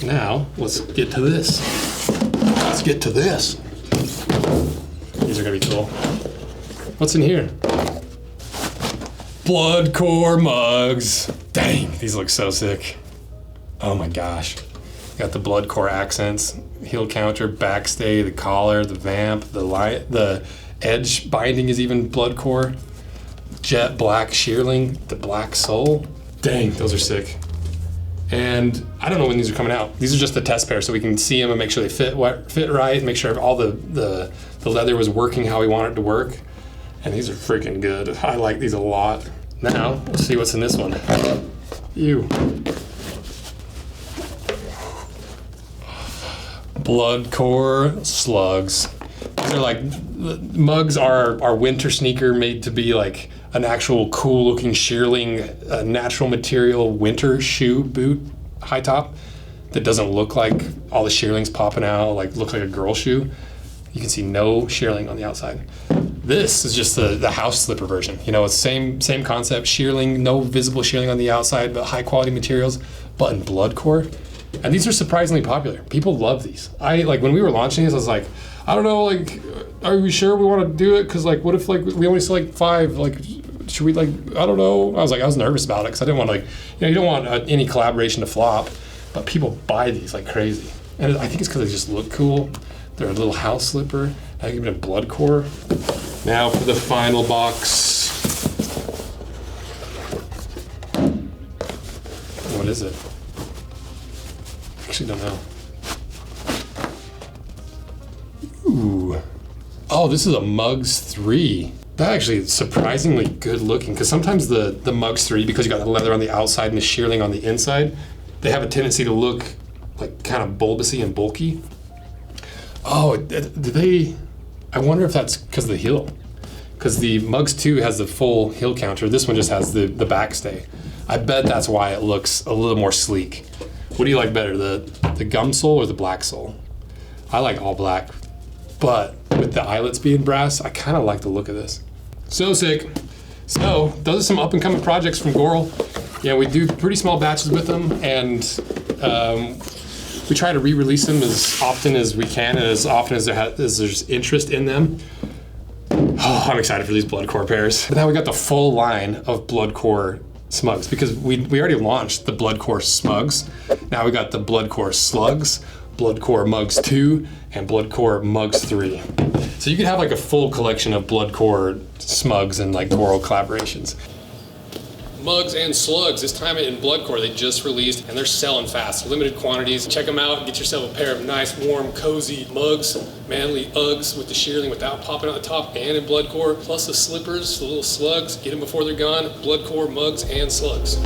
Now, let's get to this. Let's get to this. These are gonna be cool. What's in here? Blood core mugs. Dang, these look so sick. Oh my gosh. Got the blood core accents, heel counter, backstay, the collar, the vamp, the edge binding is even blood core. Jet black shearling, the black sole. Dang, those are sick. And I don't know when these are coming out. These are just the test pair, so we can see them and make sure they fit right, make sure all the leather was working how we want it to work. And these are freaking good. I like these a lot. Now, let's see what's in this one. Ew. Blood core slugs. These are like, mugs are our winter sneaker made to be like an actual cool looking shearling, natural material winter shoe boot, high top, that doesn't look like all the shearlings popping out, like look like a girl shoe. You can see no shearling on the outside. This is just the house slipper version. You know, it's same concept, shearling, no visible shearling on the outside, but high quality materials, but in blood core. And these are surprisingly popular. People love these. Like when we were launching these, I was like, I don't know, like, are we sure we want to do it? Cause like, what if like we only sell like 5? Like, should we like, I don't know. I was nervous about it because I didn't want like, you don't want any collaboration to flop, but people buy these like crazy. And I think it's because they just look cool. They're a little house slipper. Now give it a blood core. Now for the final box. What is it? Actually don't know. Ooh. Oh, this is a MUGS 3. That actually is surprisingly good looking, because sometimes the MUGS 3, because you got the leather on the outside and the shearling on the inside, they have a tendency to look like kind of bulbousy and bulky. Oh, I wonder if that's because of the heel. Because the MUGS 2 has the full heel counter. This one just has the backstay. I bet that's why it looks a little more sleek. What do you like better, the gum sole or the black sole? I like all black, but with the eyelets being brass, I kind of like the look of this. So sick. So those are some up and coming projects from Goral. Yeah, we do pretty small batches with them, and we try to re-release them as often as we can and as often as there's interest in them. Oh, I'm excited for these blood core pairs. But now we got the full line of blood core SMUGS, because we already launched the blood core SMUGS. Now we got the blood core slugs, blood core MUGS 2, and blood core MUGS 3. So you could have like a full collection of blood core SMUGS and like Goral collaborations. MUGS and slugs, this time in blood core, they just released and they're selling fast. Limited quantities. Check them out and get yourself a pair of nice, warm, cozy mugs, manly Uggs with the shearling without popping out the top and in blood core, plus the slippers, the little slugs. Get them before they're gone. Blood core, mugs, and slugs.